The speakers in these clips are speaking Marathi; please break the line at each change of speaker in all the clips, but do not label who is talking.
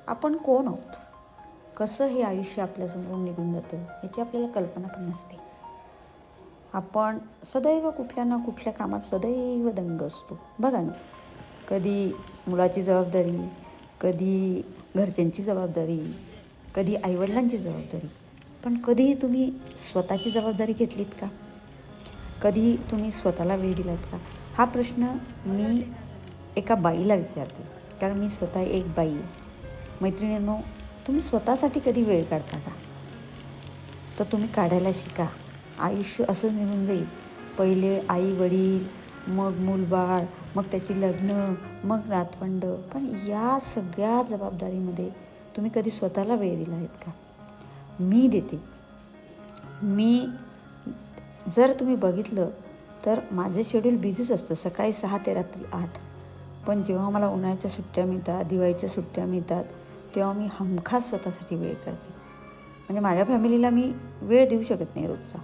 आपण कोण आहोत, कसं हे आयुष्य आपल्यासमोरून निघून जातं याची आपल्याला कल्पना पण नसते. आपण सदैव कुठल्या ना कुठल्या कामात सदैव दंग असतो. बघा ना, कधी मुलाची जबाबदारी, कधी घरच्यांची जबाबदारी, कधी आईवडिलांची जबाबदारी. पण कधीही तुम्ही स्वतःची जबाबदारी घेतलीत का? कधी तुम्ही स्वतःला वेळ दिलात का? हा प्रश्न मी एका बाईला विचारते, कारण मी स्वतः एक बाई आहे. मैत्रिणींनो, तुम्ही स्वतःसाठी कधी वेळ काढता का? तर तुम्ही काढायला शिका. आयुष्य असंच निघून जाईल. पहिले आई वडील, मग मूलबाळ, मग त्याची लग्न, मग नातवंड. पण या सगळ्या जबाबदारीमध्ये तुम्ही कधी स्वतःला वेळ दिला आहेत का? मी देते. जर तुम्ही बघितलं तर माझं शेड्यूल बिझीच असतं, सकाळी 6 ते रात्री 8. पण जेव्हा मला उन्हाळ्याच्या सुट्ट्या मिळतात, दिवाळीच्या सुट्ट्या मिळतात, तेव्हा मी हमखास स्वतःसाठी वेळ काढते. म्हणजे माझ्या फॅमिलीला मी वेळ देऊ शकत नाही रोजचा,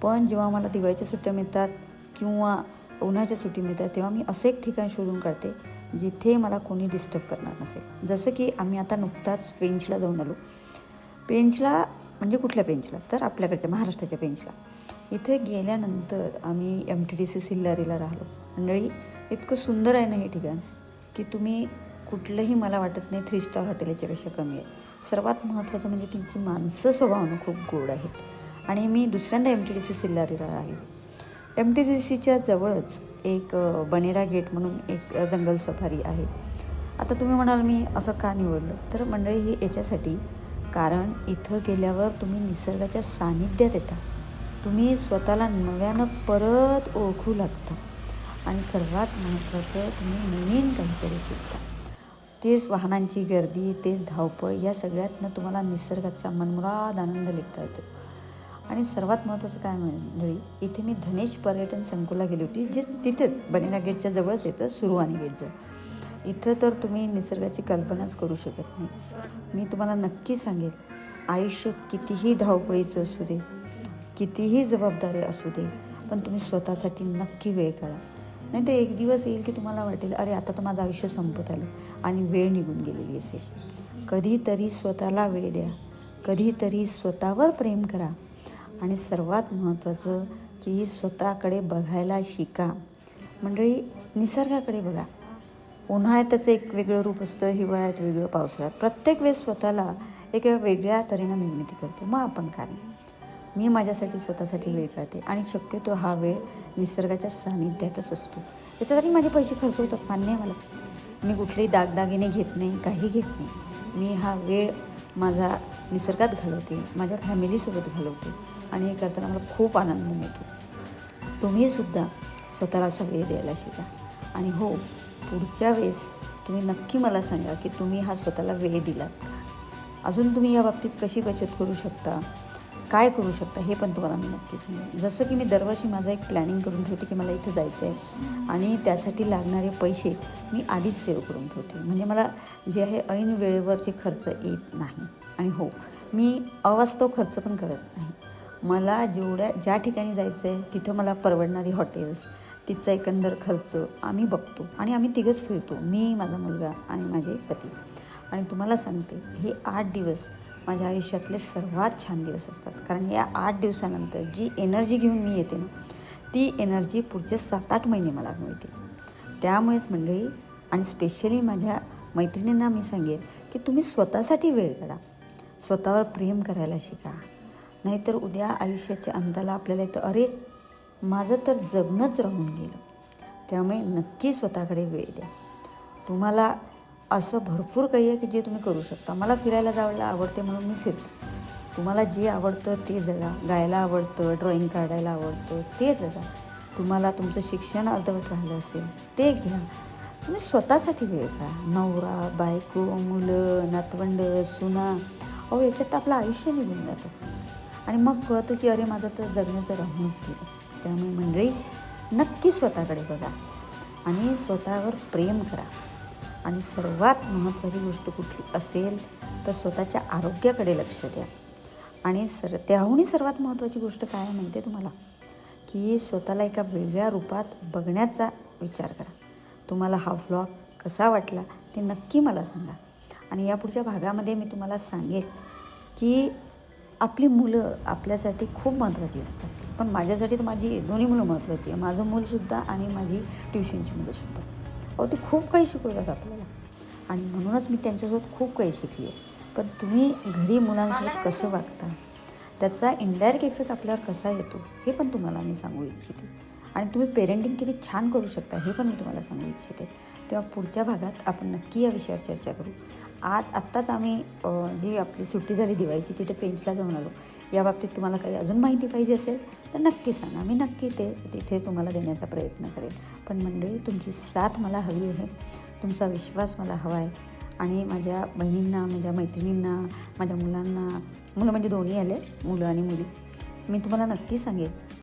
पण जेव्हा मला दिवाळीच्या सुट्ट्या मिळतात किंवा उन्हाळ्याच्या सुट्टी मिळतात, तेव्हा मी असं एक ठिकाण शोधून काढते जिथे मला कोणी डिस्टर्ब करणार नसेल. जसं की आम्ही आता नुकताच पेंचला जाऊन आलो. पेंचला म्हणजे कुठल्या पेंचला? तर आपल्याकडच्या महाराष्ट्राच्या पेंचला. इथे गेल्यानंतर आम्ही MTDC सिल्लारीला राहिलो. मंडळी, इतकं सुंदर आहे ना हे ठिकाण की तुम्ही कुठलंही, मला वाटत नाही 3 स्टार हॉटेल याच्यापेक्षा कमी आहे. सर्वात महत्त्वाचं म्हणजे त्यांची माणसं स्वभावानं खूप गोड आहेत. आणि मी दुसऱ्यांदा MTDC सिल्लारीला राहिली. MTDCच्या जवळच एक बनेरा गेट म्हणून एक जंगल सफारी आहे. आता तुम्ही म्हणाल मी असं का निवडलं? तर मंडळी, हे याच्यासाठी, कारण इथं गेल्यावर तुम्ही निसर्गाच्या सानिध्यात येता. तुम्ही स्वतःला नव्यानं परत ओळखू लागता. आणि सर्वात महत्त्वाचं, तुम्ही नवीन काहीतरी शिकता. तेच वाहनांची गर्दी, तेच धावपळ, या सगळ्यातनं तुम्हाला निसर्गाचा मनमुराद आनंद लुटता येतो. आणि सर्वात महत्त्वाचं काय मंडळी, इथे मी धनेश पर्यटन संकुलला गेली होती, जे तिथेच बनेरा गेटच्या जवळच येतं, सुरुवानी गेटजवळ. इथं तर तुम्ही निसर्गाची कल्पनाच करू शकत नाही. मी तुम्हाला नक्की सांगेल, आयुष्य कितीही धावपळीचं असू दे, कितीही जबाबदारी असू दे, पण तुम्ही स्वतःसाठी नक्की वेळ काढा. नाही तर एक दिवस येईल की तुम्हाला वाटेल, अरे आता तर माझं आयुष्य संपत आलं आणि वेळ निघून गेलेली असेल. कधीतरी स्वतःला वेळ द्या, कधीतरी स्वतःवर प्रेम करा. आणि सर्वात महत्त्वाचं की स्वतःकडे बघायला शिका. मंडळी, निसर्गाकडे बघा. उन्हाळ्यात त्याचं एक वेगळं रूप असतं, हिवाळ्यात वेगळं, पावसाळ्यात. प्रत्येक वेळेस स्वतःला एका वेगळ्या तऱ्हेनं निर्मिती करतो. मग आपण काय? मी माझ्यासाठी स्वतःसाठी वेळ काढते आणि शक्यतो हा वेळ निसर्गाच्या सानिध्यातच असतो. याच्यासाठी माझे पैसे खर्च होतात, मान्य आहे मला. मी कुठलेही दागदागिने घेत नाही, काही घेत नाही. मी हा वेळ माझा निसर्गात घालवते, माझ्या फॅमिलीसोबत घालवते आणि हे करताना मला खूप आनंद मिळतो. तुम्हीसुद्धा स्वतःला असा वेळ द्यायला शिका. आणि हो, पुढच्या वेळेस तुम्ही नक्की मला सांगा की तुम्ही हा स्वतःला वेळ दिलात का? अजून तुम्ही या बाबतीत कशी बचत करू शकता, काय करू शकता, हे पण तुम्हाला मी नक्की सांगेन. जसं की मी दरवर्षी माझं एक प्लॅनिंग करून ठेवते की मला इथं जायचं आहे आणि त्यासाठी लागणारे पैसे मी आधीच सेव्ह करून ठेवते, म्हणजे मला जे आहे ऐन वेळेवरचे खर्च येत नाही. आणि हो, मी अवास्तव खर्च पण करत नाही. मला ज्या ठिकाणी जायचं आहे तिथं मला परवडणारी हॉटेल्स, तिचा एकंदर खर्च आम्ही बघतो आणि आम्ही तिघंच फिरतो, मी, माझा मुलगा आणि माझे पती. आणि तुम्हाला सांगते, हे 8 दिवस माझ्या आयुष्यातले सर्वात छान दिवस असतात. कारण या 8 दिवसानंतर जी एनर्जी घेऊन मी येते ना, ती एनर्जी पुढचे 7-8 महिने मला मिळते. त्यामुळेच मंडळी, आणि स्पेशली माझ्या मैत्रिणींना मी सांगेन की तुम्ही स्वतःसाठी वेळ काढा, स्वतःवर प्रेम करायला शिका. नाहीतर उद्या आयुष्याच्या अंताला आपल्याला येतं, अरे माझं तर जगणंच राहून गेलं. त्यामुळे नक्की स्वतःकडे वेळ द्या. तुम्हाला असं भरपूर काही आहे की जे तुम्ही करू शकता. मला फिरायला जायला आवडते म्हणून मी फिरते. तुम्हाला जे आवडतं ते जगा. गायला आवडतं, ड्रॉइंग काढायला आवडतं, ते जगा. तुम्हाला तुमचं शिक्षण अर्धवट राहिलं असेल ते घ्या. तुम्ही स्वतःसाठी वेळ काढा. नवरा, बायको, मुलं, नातवंड, सुना, अहो याच्यात आपलं आयुष्य निघून जातं आणि मग कळतं की अरे माझं तर जगण्याचं राहूनच गेलं. त्यामुळे मंडळी, नक्की स्वतःकडे बघा आणि स्वतःवर प्रेम करा. आणि सर्वात महत्त्वाची गोष्ट कुठली असेल तर स्वतःच्या आरोग्याकडे लक्ष द्या. आणि त्याहूनही सर्वात महत्त्वाची गोष्ट काय आहे माहिती आहे तुम्हाला, की स्वतःला एका वेगळ्या रूपात बघण्याचा विचार करा. तुम्हाला हा व्लॉग कसा वाटला ते नक्की मला सांगा. आणि या पुढच्या भागामध्ये मी तुम्हाला सांगेन की आपली मुलं आपल्यासाठी खूप महत्त्वाची असतात. पण माझ्यासाठी तर माझी दोन्ही मुलं महत्त्वाची आहे. माझं मूलसुद्धा आणि माझी ट्युशनची मुलंसुद्धा. अहो ते खूप काही शिकवतात आपल्याला आणि म्हणूनच मी त्यांच्यासोबत खूप काही शिकली आहे. पण तुम्ही घरी मुलांसोबत कसं वागता, त्याचा इनडायरेक्ट इफेक्ट आपल्यावर कसा येतो हे पण तुम्हाला मी सांगू इच्छिते. आणि तुम्ही पेरेंटिंग किती छान करू शकता हे पण मी तुम्हाला सांगू इच्छिते. तेव्हा पुढच्या भागात आपण नक्की या विषयावर चर्चा करू. आत्ताच आम्ही जी आपली सुट्टी झाली दिवाळीची तिथे फ्रेंड्सला जाऊन आलो. या बाबतीत तुम्हाला काही अजून माहिती पाहिजे असेल तर नक्की सांगा. मी नक्की तिथे तुम्हाला देण्याचा प्रयत्न करेल. पण मंडळी, तुमची साथ मला हवी आहे, तुमचा विश्वास मला हवा आहे. आणि माझ्या बहिणींना, माझ्या मैत्रिणींना, माझ्या मुलांना, मुलं म्हणजे दोन्ही आले, मुलं आणि मुली, मी तुम्हाला नक्की सांगेन